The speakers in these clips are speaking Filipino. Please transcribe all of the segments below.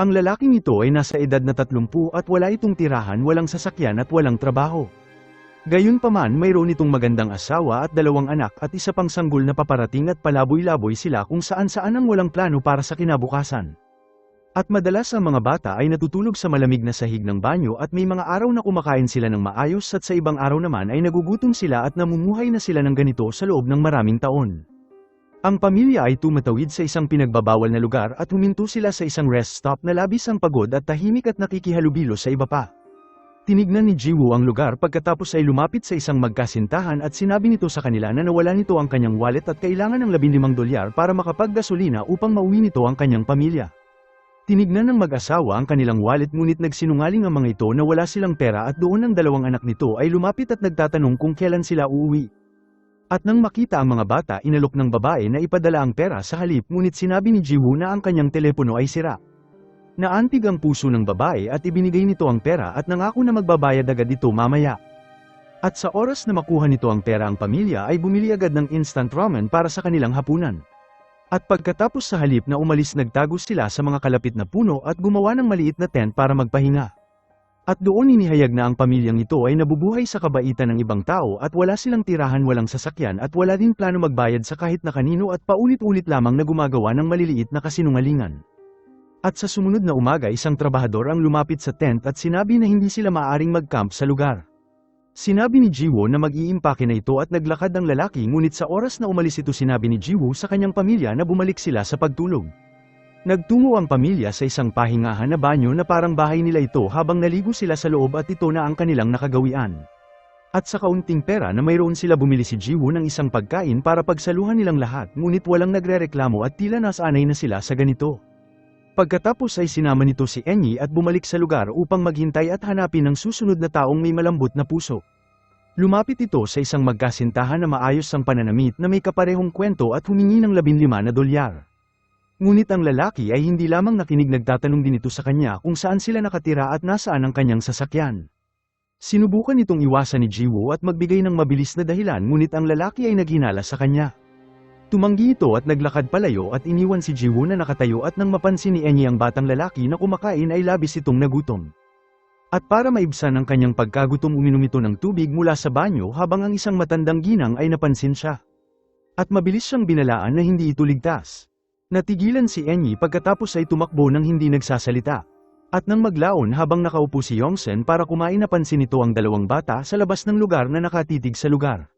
Ang lalaking ito ay nasa edad na 30 at wala itong tirahan, walang sasakyan at walang trabaho. Gayunpaman mayroon itong magandang asawa at 2 anak at isa pang sanggol na paparating at palaboy-laboy sila kung saan-saan ang walang plano para sa kinabukasan. At madalas ang mga bata ay natutulog sa malamig na sahig ng banyo at may mga araw na kumakain sila ng maayos at sa ibang araw naman ay nagugutom sila at namumuhay na sila ng ganito sa loob ng maraming taon. Ang pamilya ay tumatawid sa isang pinagbabawal na lugar at huminto sila sa isang rest stop na labis ang pagod at tahimik at nakikihalubilo sa iba pa. Tinignan ni Jiwoo ang lugar pagkatapos ay lumapit sa isang magkasintahan at sinabi nito sa kanila na nawala nito ang kanyang wallet at kailangan ng $15 para makapaggasolina upang mauwi nito ang kanyang pamilya. Tinignan ng mag-asawa ang kanilang wallet ngunit nagsinungaling ang mga ito na wala silang pera at doon ang 2 anak nito ay lumapit at nagtatanong kung kailan sila uuwi. At nang makita ang mga bata inalok ng babae na ipadala ang pera sa halip ngunit sinabi ni Jiwoo na ang kanyang telepono ay sira. Naantig ang puso ng babae at ibinigay nito ang pera at nangako na magbabayad agad ito mamaya. At sa oras na makuha nito ang pera ang pamilya ay bumili agad ng instant ramen para sa kanilang hapunan. At pagkatapos sa halip na umalis nagtago sila sa mga kalapit na puno at gumawa ng maliit na tent para magpahinga. At doon inihayag na ang pamilyang ito ay nabubuhay sa kabaitan ng ibang tao at wala silang tirahan, walang sasakyan at wala din plano magbayad sa kahit na kanino at paulit-ulit lamang na gumagawa ng maliliit na kasinungalingan. At sa sumunod na umaga isang trabahador ang lumapit sa tent at sinabi na hindi sila maaaring mag-camp sa lugar. Sinabi ni Jiwoo na mag-iimpake na ito at naglakad ang lalaki ngunit sa oras na umalis ito sinabi ni Jiwoo sa kanyang pamilya na bumalik sila sa pagtulog. Nagtungo ang pamilya sa isang pahingahan na banyo na parang bahay nila ito habang naligo sila sa loob at ito na ang kanilang nakagawian. At sa kaunting pera na mayroon sila bumili si Jiwoo ng isang pagkain para pagsaluhan nilang lahat ngunit walang nagrereklamo at tila nasanay na sila sa ganito. Pagkatapos ay sinama nito si Enyi at bumalik sa lugar upang maghintay at hanapin ang susunod na taong may malambot na puso. Lumapit ito sa isang magkasintahan na maayos ang pananamit na may kaparehong kwento at humingi ng $15. Ngunit ang lalaki ay hindi lamang nakinig, nagtatanong din ito sa kanya kung saan sila nakatira at nasaan ang kanyang sasakyan. Sinubukan itong iwasan ni Jiwoo at magbigay ng mabilis na dahilan ngunit ang lalaki ay naghinala sa kanya. Tumanggi ito at naglakad palayo at iniwan si Jiwoo na nakatayo at nang mapansin ni Enyi ang batang lalaki na kumakain ay labis itong nagutom. At para maibsan ang kanyang pagkagutom uminom ito ng tubig mula sa banyo habang ang isang matandang ginang ay napansin siya. At mabilis siyang binalaan na hindi ito ligtas. Natigilan si Enyi pagkatapos ay tumakbo nang hindi nagsasalita. At nang maglaon habang nakaupo si Yongsen para kumain napansin nito ang 2 bata sa labas ng lugar na nakatitig sa lugar.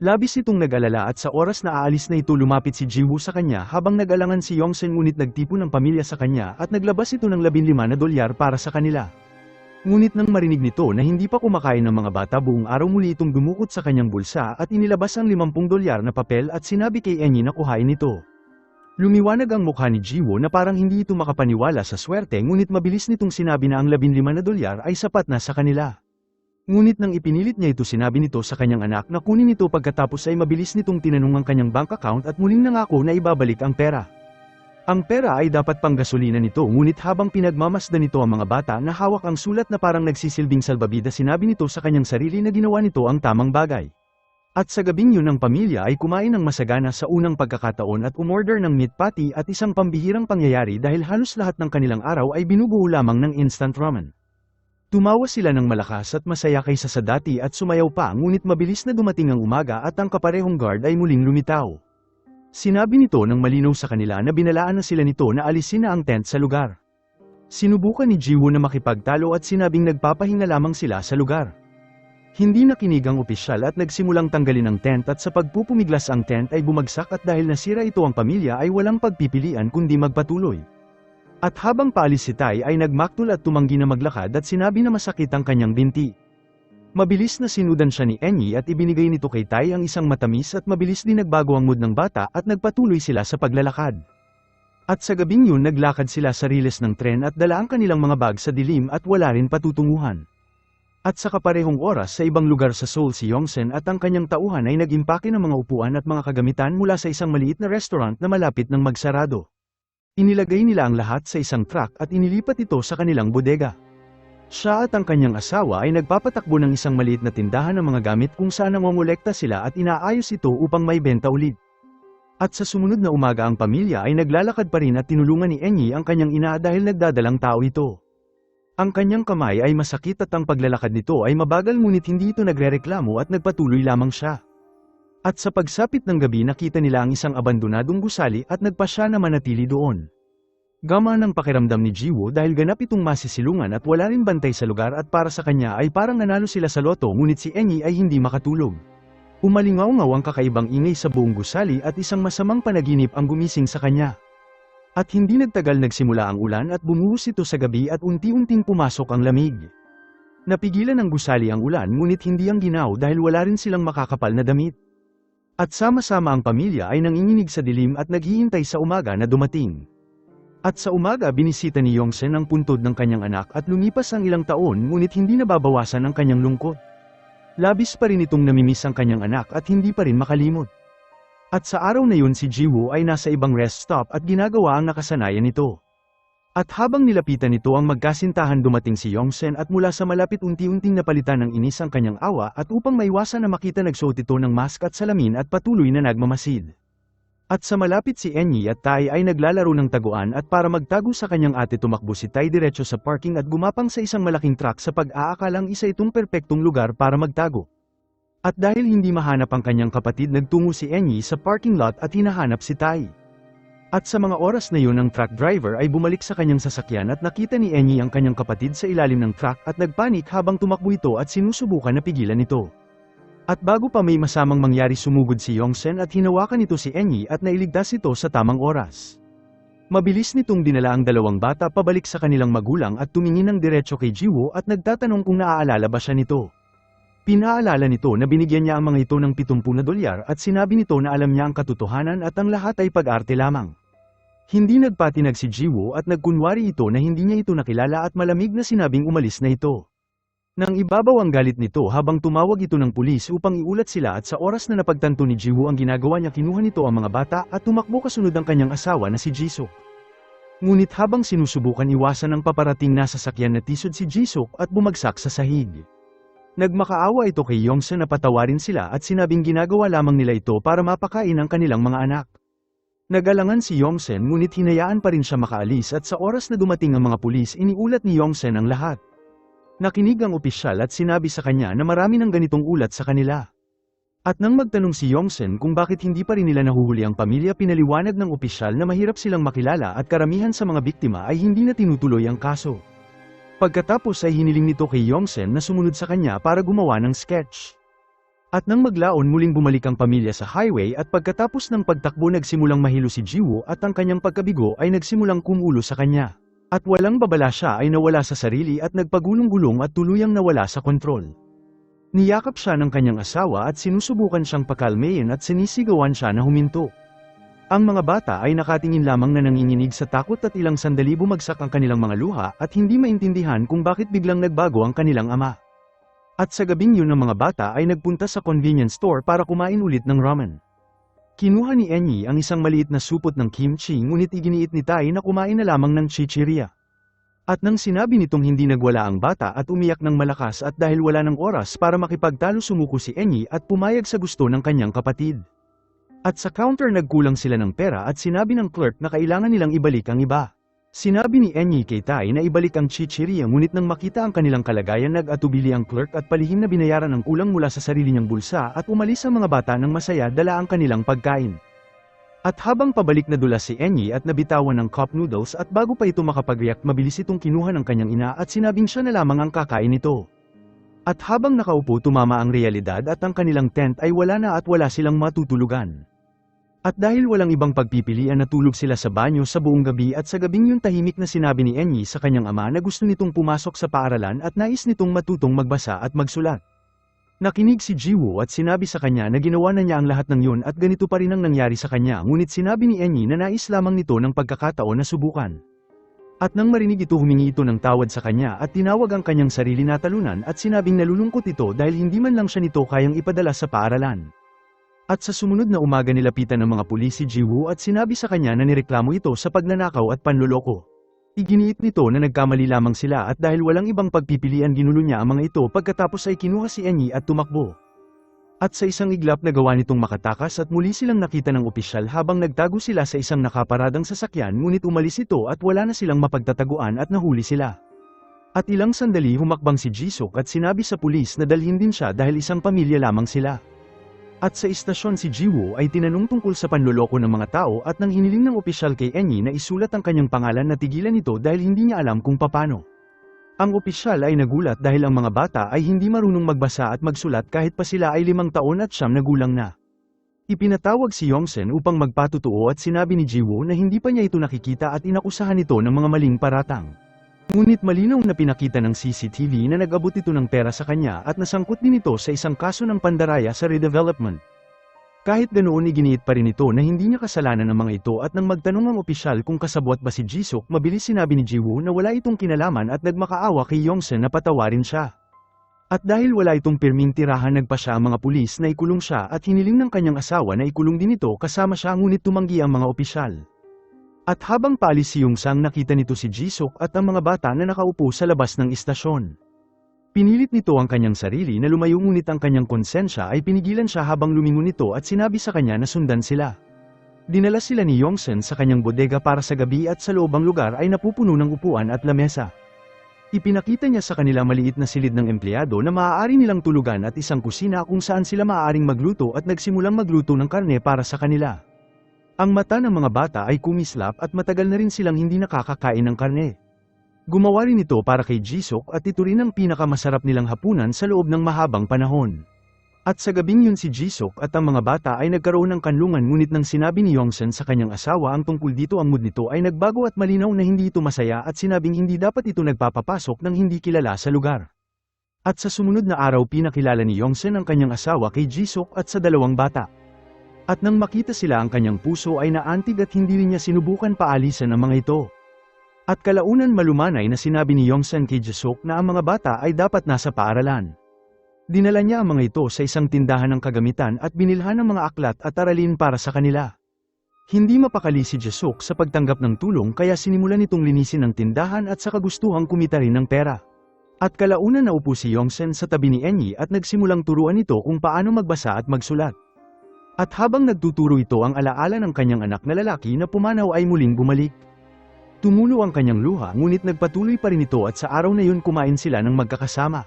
Labis itong nag-alala at sa oras na aalis na ito lumapit si Jiwoo sa kanya habang nag-alangan si Yongsen ngunit nagtipon ng pamilya sa kanya at naglabas ito ng $15 para sa kanila. Ngunit nang marinig nito na hindi pa kumakain ng mga bata buong araw muli itong dumukot sa kanyang bulsa at inilabas ang $50 na papel at sinabi kay Enyi na kuhain ito. Lumiwanag ang mukha ni Jiwoo na parang hindi ito makapaniwala sa swerte ngunit mabilis nitong sinabi na ang $15 ay sapat na sa kanila. Ngunit nang ipinilit niya ito sinabi nito sa kanyang anak na kunin ito pagkatapos ay mabilis nitong tinanong ang kanyang bank account at muling nangako na ibabalik ang pera. Ang pera ay dapat pang gasolina nito ngunit habang pinagmamasdan nito ang mga bata na hawak ang sulat na parang nagsisilbing salbabida sinabi nito sa kanyang sarili na ginawa nito ang tamang bagay. At sa gabing yun ang pamilya ay kumain ng masagana sa unang pagkakataon at umorder ng meat patty at isang pambihirang pangyayari dahil halos lahat ng kanilang araw ay binubuo lamang ng instant ramen. Tumawa sila ng malakas at masaya kaysa sa dati at sumayaw pa ngunit mabilis na dumating ang umaga at ang kaparehong guard ay muling lumitaw. Sinabi nito ng malinaw sa kanila na binalaan na sila nito na alisin na ang tent sa lugar. Sinubukan ni Jiwoo na makipagtalo at sinabing nagpapahinga lamang sila sa lugar. Hindi nakinig ang opisyal at nagsimulang tanggalin ang tent at sa pagpupumiglas ang tent ay bumagsak at dahil nasira ito ang pamilya ay walang pagpipilian kundi magpatuloy. At habang paalis si Tai ay nagmaktol at tumanggi na maglakad at sinabi na masakit ang kanyang binti. Mabilis na sinudan siya ni Enyi at ibinigay nito kay Tai ang isang matamis at mabilis din nagbago ang mood ng bata at nagpatuloy sila sa paglalakad. At sa gabing yun naglakad sila sa riles ng tren at dala ang kanilang mga bag sa dilim at wala rin patutunguhan. At sa kaparehong oras sa ibang lugar sa Seoul si Yongsen at ang kanyang tauhan ay nag-impake ng mga upuan at mga kagamitan mula sa isang maliit na restaurant na malapit ng magsarado. Inilagay nila ang lahat sa isang truck at inilipat ito sa kanilang bodega. Siya at ang kanyang asawa ay nagpapatakbo ng isang maliit na tindahan ng mga gamit kung saan nangongolekta sila at inaayos ito upang may benta ulit. At sa sumunod na umaga ang pamilya ay naglalakad pa rin at tinulungan ni Enyi ang kanyang ina dahil nagdadalang tao ito. Ang kanyang kamay ay masakit at ang paglalakad nito ay mabagal ngunit hindi ito nagrereklamo at nagpatuloy lamang siya. At sa pagsapit ng gabi nakita nila ang isang abandonadong gusali at nagpa siya na manatili doon. Gama ng pakiramdam ni Jiwoo dahil ganap itong masisilungan at wala rin bantay sa lugar at para sa kanya ay parang nanalo sila sa loto ngunit si Enyi ay hindi makatulog. Umalingaw-ngaw ang kakaibang ingay sa buong gusali at isang masamang panaginip ang gumising sa kanya. At hindi nagtagal nagsimula ang ulan at bumuhos ito sa gabi at unti-unting pumasok ang lamig. Napigilan ng gusali ang ulan ngunit hindi ang ginaw dahil wala rin silang makakapal na damit. At sama-sama ang pamilya ay nanginginig sa dilim at naghihintay sa umaga na dumating. At sa umaga binisita ni Yongsen ang puntod ng kanyang anak at lumipas ang ilang taon ngunit hindi nababawasan ang kanyang lungkot. Labis pa rin itong namimiss ang kanyang anak at hindi pa rin makalimot. At sa araw na yun si Jiwoo ay nasa ibang rest stop at ginagawa ang nakasanayan nito. At habang nilapitan nito ang magkasintahan dumating si Yongsen at mula sa malapit unti-unting napalitan ng inis ang kanyang awa at upang maiwasan na makita nagsuot ito ng mask at salamin at patuloy na nagmamasid. At sa malapit si Enyi at Tai ay naglalaro ng taguan at para magtago sa kanyang ate tumakbo si Tai diretso sa parking at gumapang sa isang malaking truck sa pag-aakalang isa itong perpektong lugar para magtago. At dahil hindi mahanap ang kanyang kapatid nagtungo si Enyi sa parking lot at hinahanap si Tai. At sa mga oras na yun ang truck driver ay bumalik sa kanyang sasakyan at nakita ni Enyi ang kanyang kapatid sa ilalim ng truck at nagpanik habang tumakbo ito at sinusubukan na pigilan ito. At bago pa may masamang mangyari sumugod si Yongsen at hinawakan ito si Enyi at nailigtas ito sa tamang oras. Mabilis nitong dinala ang dalawang bata pabalik sa kanilang magulang at tumingin ng diretso kay Jiwoo at nagtatanong kung naaalala ba siya nito. Pinaalala nito na binigyan niya ang mga ito ng $70 at sinabi nito na alam niya ang katotohanan at ang lahat ay pag-arte lamang. Hindi nagpatinag si Jiwoo at nagkunwari ito na hindi niya ito nakilala at malamig na sinabing umalis na ito. Nang ibabaw ang galit nito habang tumawag ito ng pulis upang iulat sila at sa oras na napagtanto ni Jiwoo ang ginagawa niya kinuha nito ang mga bata at tumakbo kasunod ang kanyang asawa na si Jisuk. Ngunit habang sinusubukan iwasan ng paparating na sasakyan na tisod si Jisuk at bumagsak sa sahig. Nagmakaawa ito kay Yongsen na patawarin sila at sinabing ginagawa lamang nila ito para mapakain ang kanilang mga anak. Nagalangan si Yongsen ngunit hinayaan pa rin siya makaalis at sa oras na dumating ang mga pulis iniulat ni Yongsen ang lahat. Nakinig ang opisyal at sinabi sa kanya na marami ng ganitong ulat sa kanila. At nang magtanong si Yongsen kung bakit hindi pa rin nila nahuhuli ang pamilya pinaliwanag ng opisyal na mahirap silang makilala at karamihan sa mga biktima ay hindi na tinutuloy ang kaso. Pagkatapos ay hiniling nito kay Yongsen na sumunod sa kanya para gumawa ng sketch. At nang maglaon muling bumalik ang pamilya sa highway at pagkatapos ng pagtakbo nagsimulang mahilo si Jiwoo at ang kanyang pagkabigo ay nagsimulang kumulo sa kanya. At walang babala siya ay nawala sa sarili at nagpagulong-gulong at tuluyang nawala sa kontrol. Niyakap siya ng kanyang asawa at sinusubukan siyang pakalmayin at sinisigawan siya na huminto. Ang mga bata ay nakatingin lamang na nanginginig sa takot at ilang sandali bumagsak ang kanilang mga luha at hindi maintindihan kung bakit biglang nagbago ang kanilang ama. At sa gabing yun ng mga bata ay nagpunta sa convenience store para kumain ulit ng ramen. Kinuha ni Enyi ang isang maliit na supot ng kimchi ngunit iginiit ni Tai na kumain na lamang ng chichirya. At nang sinabi nitong hindi nagwala ang bata at umiyak ng malakas at dahil wala ng oras para makipagtalo sumuko si Enyi at pumayag sa gusto ng kanyang kapatid. At sa counter nagkulang sila ng pera at sinabi ng clerk na kailangan nilang ibalik ang iba. Sinabi ni Enyi kay Tai na ibalik ang chichirya ngunit nang makita ang kanilang kalagayan nag-atubili ang clerk at palihim na binayaran ang kulang mula sa sarili niyang bulsa at umalis ang mga bata ng masaya dala ang kanilang pagkain. At habang pabalik na dula si Enyi at nabitawan ng cup noodles at bago pa ito makapag-react mabilis itong kinuha ng kanyang ina at sinabing siya na lamang ang kakain nito. At habang nakaupo tumama ang realidad at ang kanilang tent ay wala na at wala silang matutulugan. At dahil walang ibang pagpipilian natulog sila sa banyo sa buong gabi at sa gabing yun tahimik na sinabi ni Enyi sa kanyang ama na gusto nitong pumasok sa paaralan at nais nitong matutong magbasa at magsulat. Nakinig si Jiwoo at sinabi sa kanya na ginawa na niya ang lahat ng yun at ganito pa rin ang nangyari sa kanya ngunit sinabi ni Enyi na nais lamang nito ng pagkakataon na subukan. At nang marinig ito humingi ito ng tawad sa kanya at tinawag ang kanyang sarili na talunan at sinabing nalulungkot ito dahil hindi man lang siya nito kayang ipadala sa paaralan. At sa sumunod na umaga nilapitan ng mga pulis si Jiwoo at sinabi sa kanya na nireklamo ito sa pagnanakaw at panloloko. Iginiit nito na nagkamali lamang sila at dahil walang ibang pagpipilian ginulo niya ang mga ito pagkatapos ay kinuha si Enyi at tumakbo. At sa isang iglap nagawa nitong makatakas at muli silang nakita ng opisyal habang nagtago sila sa isang nakaparadang sasakyan ngunit umalis ito at wala na silang mapagtataguan at nahuli sila. At ilang sandali humakbang si Jisuk at sinabi sa pulis na dalhin din siya dahil isang pamilya lamang sila. At sa istasyon si Jiwoo ay tinanong tungkol sa panloloko ng mga tao at nang hiniling ng opisyal kay Enyi na isulat ang kanyang pangalan na tigilan ito dahil hindi niya alam kung papano. Ang opisyal ay nagulat dahil ang mga bata ay hindi marunong magbasa at magsulat kahit pa sila ay 5 taon at 9 na gulang na. Ipinatawag si Yongsen upang magpatotoo at sinabi ni Jiwoo na hindi pa niya ito nakikita at inakusahan ito ng mga maling paratang. Ngunit malinaw na pinakita ng CCTV na nag-abot ito ng pera sa kanya at nasangkot din ito sa isang kaso ng pandaraya sa redevelopment. Kahit ganoon iginiit pa rin ito na hindi niya kasalanan ang mga ito at nang magtanong ang opisyal kung kasabwat ba si Jisuk mabilis sinabi ni Jiwoo na wala itong kinalaman at nagmakaawa kay Yongsen na patawarin siya. At dahil wala itong pirming tirahan nagpa siya ang mga pulis na ikulong siya at hiniling ng kanyang asawa na ikulong din ito kasama siya ngunit tumanggi ang mga opisyal. At habang paalis si Yongsang nakita nito si Jisuk at ang mga bata na nakaupo sa labas ng istasyon. Pinilit nito ang kanyang sarili na lumayo ngunit ang kanyang konsensya ay pinigilan siya habang lumingon nito at sinabi sa kanya na sundan sila. Dinala sila ni Yongsen sa kanyang bodega para sa gabi at sa loob ang lugar ay napupuno ng upuan at lamesa. Ipinakita niya sa kanila maliit na silid ng empleyado na maaari nilang tulugan at isang kusina kung saan sila maaaring magluto at nagsimulang magluto ng karne para sa kanila. Ang mata ng mga bata ay kumislap at matagal na rin silang hindi nakakakain ng karne. Gumawa rin ito para kay Jisuk at ito rin ang pinakamasarap nilang hapunan sa loob ng mahabang panahon. At sa gabing yun si Jisuk at ang mga bata ay nagkaroon ng kanlungan ngunit nang sinabi ni Yongsen sa kanyang asawa ang tungkol dito ang mood nito ay nagbago at malinaw na hindi ito masaya at sinabing hindi dapat ito nagpapapasok ng hindi kilala sa lugar. At sa sumunod na araw pinakilala ni Yongsen ang kanyang asawa kay Jisuk at sa 2 bata. At nang makita sila ang kanyang puso ay naantig at hindi rin niya sinubukan paalisan ang mga ito. At kalaunan malumanay na sinabi ni Yongsen kay Jisuk na ang mga bata ay dapat nasa paaralan. Dinala niya ang mga ito sa isang tindahan ng kagamitan at binilhan ng mga aklat at aralin para sa kanila. Hindi mapakali si Jisuk sa pagtanggap ng tulong kaya sinimulan nitong linisin ang tindahan at sa kagustuhang kumita rin ng pera. At kalaunan naupo si Yongsen sa tabi ni Enyi at nagsimulang turuan ito kung paano magbasa at magsulat. At habang nagtuturo ito ang alaala ng kanyang anak na lalaki na pumanaw ay muling bumalik. Tumulo ang kanyang luha ngunit nagpatuloy pa rin ito at sa araw na yun kumain sila ng magkakasama.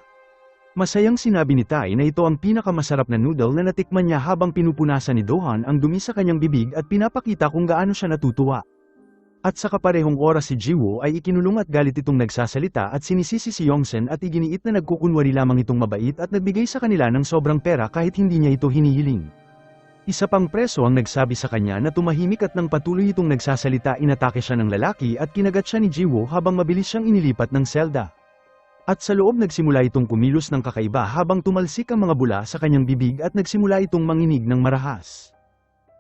Masayang sinabi ni Tai na ito ang pinakamasarap na noodle na natikman niya habang pinupunasan ni Dohan ang dumi sa kanyang bibig at pinapakita kung gaano siya natutuwa. At sa kaparehong oras si Jiwoo ay ikinulong at galit itong nagsasalita at sinisisi si Yongsen at iginiit na nagkukunwari lamang itong mabait at nagbigay sa kanila ng sobrang pera kahit hindi niya ito hinihiling. Isa pang preso ang nagsabi sa kanya na tumahimik at nang patuloy itong nagsasalita inatake siya ng lalaki at kinagat siya ni Jiwoo habang mabilis siyang inilipat ng selda. At sa loob nagsimula itong kumilos ng kakaiba habang tumalsik ang mga bula sa kanyang bibig at nagsimula itong manginig ng marahas.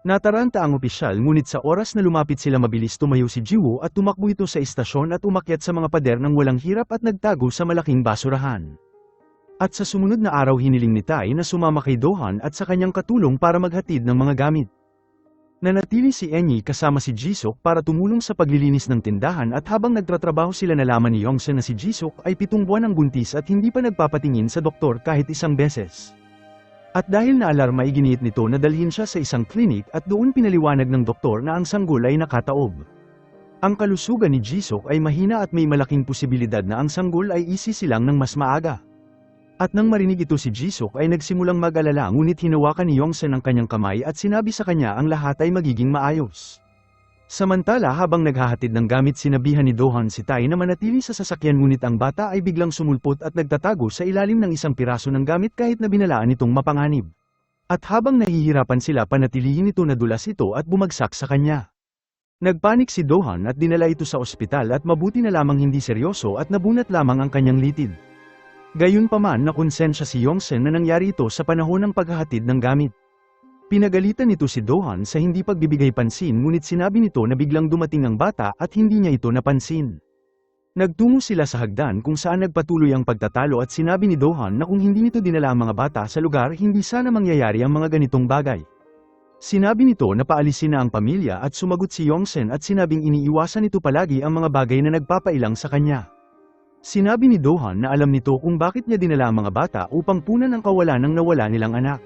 Nataranta ang opisyal ngunit sa oras na lumapit sila mabilis tumayo si Jiwoo at tumakbo ito sa istasyon at umakyat sa mga pader ng walang hirap at nagtago sa malaking basurahan. At sa sumunod na araw hiniling ni Tai na sumama kay Dohan at sa kanyang katulong para maghatid ng mga gamit. Nanatili si Enyi kasama si Jisuk para tumulong sa paglilinis ng tindahan at habang nagtatrabaho sila nalaman ni Yongsen na si Jisuk ay 7 buwan ang buntis at hindi pa nagpapatingin sa doktor kahit isang beses. At dahil naalarma iginiit nito na dalhin siya sa isang klinik at doon pinaliwanag ng doktor na ang sanggol ay nakataob. Ang kalusugan ni Jisuk ay mahina at may malaking posibilidad na ang sanggol ay isisilang ng mas maaga. At nang marinig ito si Jisuk ay nagsimulang mag-alala ngunit hinawakan ni Yongsen ang kanyang kamay at sinabi sa kanya ang lahat ay magiging maayos. Samantala habang naghahatid ng gamit sinabihan ni Dohan si Tai na manatili sa sasakyan ngunit ang bata ay biglang sumulpot at nagtatago sa ilalim ng isang piraso ng gamit kahit na binalaan itong mapanganib. At habang nahihirapan sila panatilihin ito nadulas ito at bumagsak sa kanya. Nagpanik si Dohan at dinala ito sa ospital at mabuti na lamang hindi seryoso at nabunat lamang ang kanyang litid. Gayunpaman nakonsensya si Yongsen na nangyari ito sa panahon ng paghahatid ng gamit. Pinagalitan nito si Dohan sa hindi pagbibigay pansin ngunit sinabi nito na biglang dumating ang bata at hindi niya ito napansin. Nagtungo sila sa hagdan kung saan nagpatuloy ang pagtatalo at sinabi ni Dohan na kung hindi nito dinala ang mga bata sa lugar hindi sana mangyayari ang mga ganitong bagay. Sinabi nito na paalisin na ang pamilya at sumagot si Yongsen at sinabing iniiwasan nito palagi ang mga bagay na nagpapailang sa kanya. Sinabi ni Dohan na alam nito kung bakit niya dinala ang mga bata upang punan ang kawalan ng nawala nilang anak.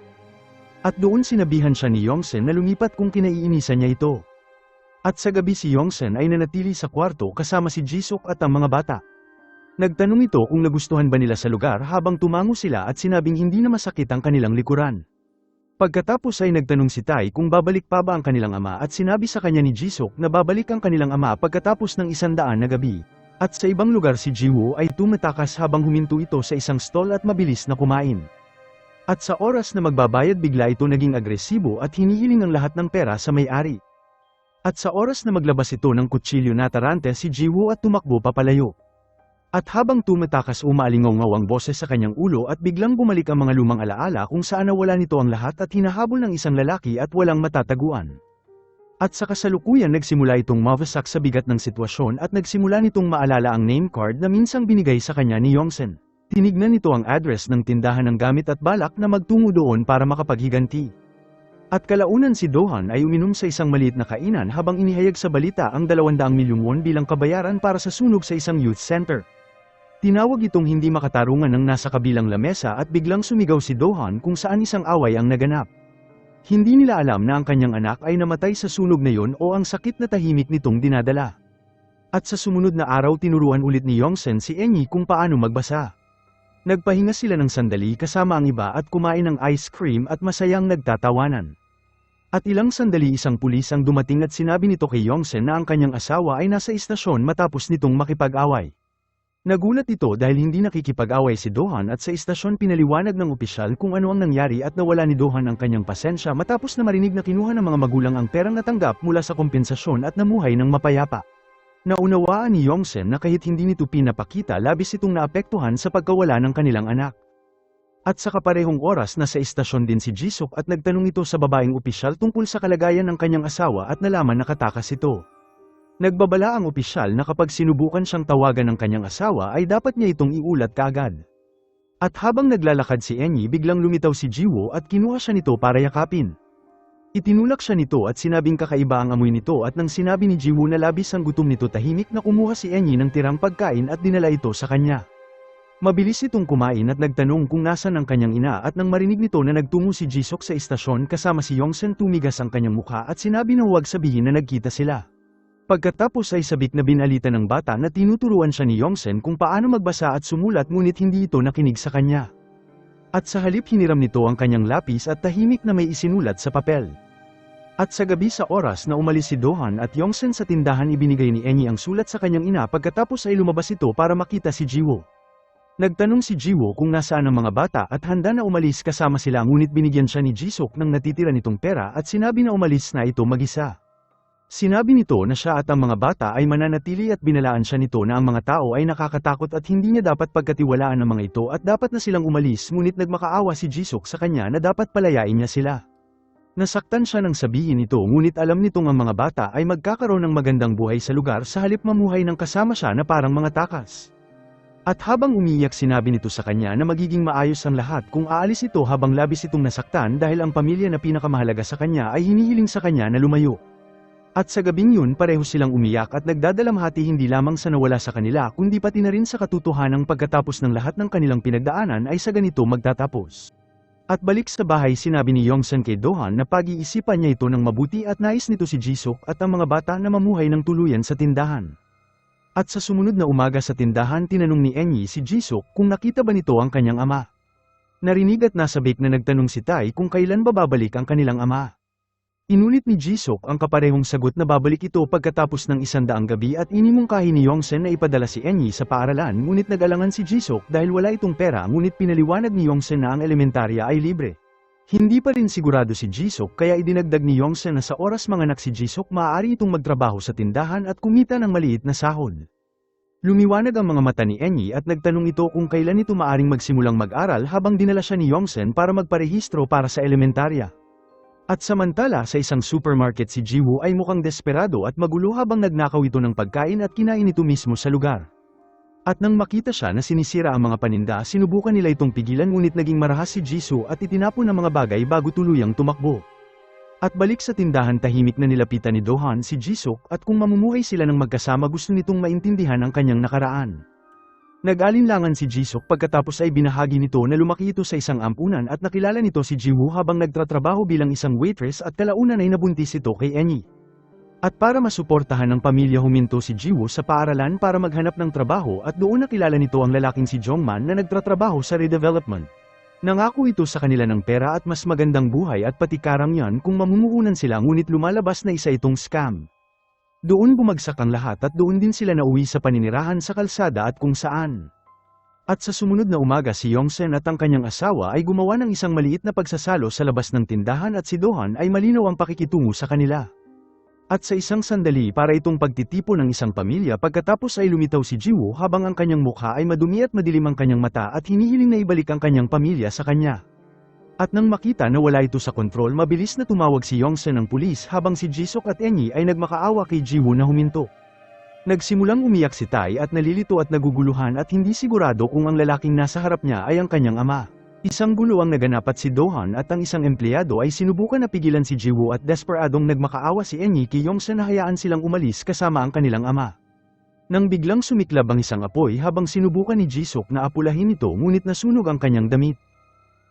At doon sinabihan siya ni Yongsen na lumipat kung kinaiinisan niya ito. At sa gabi si Yongsen ay nanatili sa kwarto kasama si Jisuk at ang mga bata. Nagtanong ito kung nagustuhan ba nila sa lugar habang tumango sila at sinabing hindi na masakit ang kanilang likuran. Pagkatapos ay nagtanong si Tai kung babalik pa ba ang kanilang ama at sinabi sa kanya ni Jisuk na babalik ang kanilang ama pagkatapos ng 100 na gabi. At sa ibang lugar si Jiwoo ay tumatakas habang huminto ito sa isang stall at mabilis na kumain. At sa oras na magbabayad bigla ito naging agresibo at hinihiling ang lahat ng pera sa may-ari. At sa oras na maglabas ito ng kutsilyo na tarante si Jiwoo at tumakbo papalayo. At habang tumatakas umaalingaw ang boses sa kanyang ulo at biglang bumalik ang mga lumang alaala kung saan nawala nito ang lahat at hinahabol ng isang lalaki at walang matataguan. At sa kasalukuyan nagsimula itong mawasak sa bigat ng sitwasyon at nagsimula nitong maalala ang name card na minsang binigay sa kanya ni Yongsen. Tinignan nito ang address ng tindahan ng gamit at balak na magtungo doon para makapaghiganti. At kalaunan si Dohan ay uminom sa isang maliit na kainan habang inihayag sa balita ang 200 milyong won bilang kabayaran para sa sunog sa isang youth center. Tinawag itong hindi makatarungan ng nasa kabilang lamesa at biglang sumigaw si Dohan kung saan isang away ang naganap. Hindi nila alam na ang kanyang anak ay namatay sa sunog na yon o ang sakit na tahimik nitong dinadala. At sa sumunod na araw tinuruan ulit ni Yongsen si Enyi kung paano magbasa. Nagpahinga sila ng sandali kasama ang iba at kumain ng ice cream at masayang nagtatawanan. At ilang sandali isang pulis ang dumating at sinabi nito kay Yongsen na ang kanyang asawa ay nasa istasyon matapos nitong makipag-away. Nagulat ito dahil hindi nakikipag-away si Dohan at sa istasyon pinaliwanag ng opisyal kung ano ang nangyari at nawala ni Dohan ang kanyang pasensya matapos na marinig na kinuha ng mga magulang ang perang natanggap mula sa kompensasyon at namuhay ng mapayapa. Naunawaan ni Yongsen na kahit hindi nito pinapakita labis itong naapektuhan sa pagkawala ng kanilang anak. At sa kaparehong oras nasa istasyon din si Jisuk at nagtanong ito sa babaeng opisyal tungkol sa kalagayan ng kanyang asawa at nalaman na katakas ito. Nagbabala ang opisyal na kapag sinubukan siyang tawagan ng kanyang asawa ay dapat niya itong iulat kaagad. At habang naglalakad si Enyi biglang lumitaw si Jiwoo at kinuha siya nito para yakapin. Itinulak siya nito at sinabing kakaiba ang amoy nito at nang sinabi ni Jiwoo na labis ang gutom nito tahimik na kumuha si Enyi ng tirang pagkain at dinala ito sa kanya. Mabilis itong kumain at nagtanong kung nasan ang kanyang ina at nang marinig nito na nagtungo si Jisuk sa istasyon kasama si Yongsen tumigas ang kanyang mukha at sinabi na huwag sabihin na nagkita sila. Pagkatapos ay sabik na binalita ng bata na tinuturuan siya ni Yongsen kung paano magbasa at sumulat ngunit hindi ito nakinig sa kanya. At sa halip hiniram nito ang kanyang lapis at tahimik na may isinulat sa papel. At sa gabi sa oras na umalis si Dohan at Yongsen sa tindahan ibinigay ni Enyi ang sulat sa kanyang ina pagkatapos ay lumabas ito para makita si Jiwoo. Nagtanong si Jiwoo kung nasaan ang mga bata at handa na umalis kasama sila ngunit binigyan siya ni Jisuk ng natitira nitong pera at sinabi na umalis na ito mag-isa. Sinabi nito na siya at ang mga bata ay mananatili at binalaan siya nito na ang mga tao ay nakakatakot at hindi niya dapat pagkatiwalaan ng mga ito at dapat na silang umalis ngunit nagmakaawa si Jisuk sa kanya na dapat palayain niya sila. Nasaktan siya nang sabihin ito ngunit alam nitong ang mga bata ay magkakaroon ng magandang buhay sa lugar sa halip mamuhay ng kasama siya na parang mga takas. At habang umiiyak sinabi nito sa kanya na magiging maayos ang lahat kung aalis ito habang labis itong nasaktan dahil ang pamilya na pinakamahalaga sa kanya ay hinihiling sa kanya na lumayo. At sa gabing yun pareho silang umiyak at nagdadalamhati hindi lamang sa nawala sa kanila kundi pati na rin sa katotohanang pagkatapos ng lahat ng kanilang pinagdaanan ay sa ganito magtatapos. At balik sa bahay sinabi ni Yongsen kay Dohan na pag-iisipan niya ito ng mabuti at nais nito si Jisuk at ang mga bata na mamuhay ng tuluyan sa tindahan. At sa sumunod na umaga sa tindahan tinanong ni Enyi si Jisuk kung nakita ba nito ang kanyang ama. Narinig at nasabik na nagtanong si Tai kung kailan ba babalik ang kanilang ama. Inulit ni Jisuk ang kaparehong sagot na babalik ito pagkatapos ng 100 gabi at inimungkahi ni Yongsen na ipadala si Enyi sa paaralan ngunit nag-alangan si Jisuk dahil wala itong pera ngunit pinaliwanag ni Yongsen na ang elementarya ay libre. Hindi pa rin sigurado si Jisuk kaya idinagdag ni Yongsen na sa oras manganak si Jisuk maaari itong magtrabaho sa tindahan at kumita ng maliit na sahod. Lumiwanag ang mga mata ni Enyi at nagtanong ito kung kailan ito maaring magsimulang mag-aral habang dinala siya ni Yongsen para magparehistro para sa elementarya. At samantala sa isang supermarket si Jiwoo ay mukhang desperado at magulo habang nagnakaw ito ng pagkain at kinain ito mismo sa lugar. At nang makita siya na sinisira ang mga paninda sinubukan nila itong pigilan ngunit naging marahas si Jisoo at itinapon ang mga bagay bago tuluyang tumakbo. At balik sa tindahan tahimik na nilapitan ni Dohan si Jisuk at kung mamumuhay sila ng magkasama gusto nitong maintindihan ang kanyang nakaraan. Nag-alinlangan si Jisuk pagkatapos ay binahagi nito na lumaki ito sa isang ampunan at nakilala nito si Jiwoo habang nagtatrabaho bilang isang waitress at kalaunan ay nabuntis ito kay Enyi. At para masuportahan ng pamilya huminto si Jiwoo sa paaralan para maghanap ng trabaho at doon nakilala nito ang lalaking si Jongman na nagtatrabaho sa redevelopment. Nangako ito sa kanila ng pera at mas magandang buhay at pati karangyaan kung mamumuhunan sila ngunit lumalabas na isa itong scam. Doon bumagsak ang lahat at doon din sila nauwi sa paninirahan sa kalsada at kung saan. At sa sumunod na umaga si Yongsen at ang kanyang asawa ay gumawa ng isang maliit na pagsasalo sa labas ng tindahan at si Dohan ay malinaw ang pakikitungo sa kanila. At sa isang sandali para itong pagtitipo ng isang pamilya pagkatapos ay lumitaw si Jiwoo habang ang kanyang mukha ay madumi at madilim ang kanyang mata at hinihiling na ibalik ang kanyang pamilya sa kanya. At nang makita na wala ito sa kontrol mabilis na tumawag si Yongsen ng pulis habang si Jisuk at Enyi ay nagmakaawa kay Jiwoo na huminto. Nagsimulang umiyak si Tai at nalilito at naguguluhan at hindi sigurado kung ang lalaking nasa harap niya ay ang kanyang ama. Isang gulo ang naganap at si Dohan at ang isang empleyado ay sinubukan na pigilan si Jiwoo at desperadong nagmakaawa si Enyi kay Yongsen na hayaan silang umalis kasama ang kanilang ama. Nang biglang sumiklab ang isang apoy habang sinubukan ni Jisuk na apulahin ito ngunit nasunog ang kanyang damit.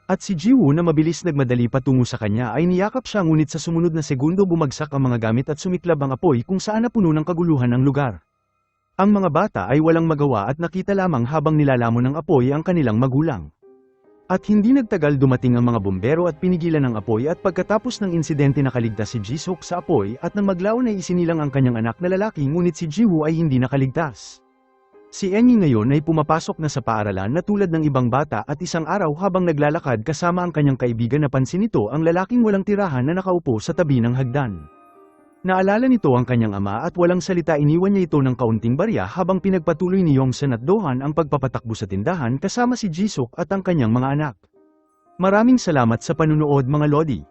At si Jiwoo na mabilis nagmadali patungo sa kanya ay niyakap siya ngunit sa sumunod na segundo bumagsak ang mga gamit at sumiklab ang apoy kung saan napuno ng kaguluhan ang lugar. Ang mga bata ay walang magawa at nakita lamang habang nilalamon ng apoy ang kanilang magulang. At hindi nagtagal dumating ang mga bumbero at pinigilan ang apoy at pagkatapos ng insidente nakaligtas si Jisuk sa apoy at nang maglaon ay isinilang ang kanyang anak na lalaki ngunit si Jiwoo ay hindi nakaligtas. Si Enyi ngayon ay pumapasok na sa paaralan na tulad ng ibang bata at isang araw habang naglalakad kasama ang kanyang kaibigan napansin nito ang lalaking walang tirahan na nakaupo sa tabi ng hagdan. Naalala nito ang kanyang ama at walang salita iniwan niya ito ng kaunting barya habang pinagpatuloy ni Yongsen at Dohan ang pagpapatakbo sa tindahan kasama si Jisuk at ang kanyang mga anak. Maraming salamat sa panunood mga Lodi.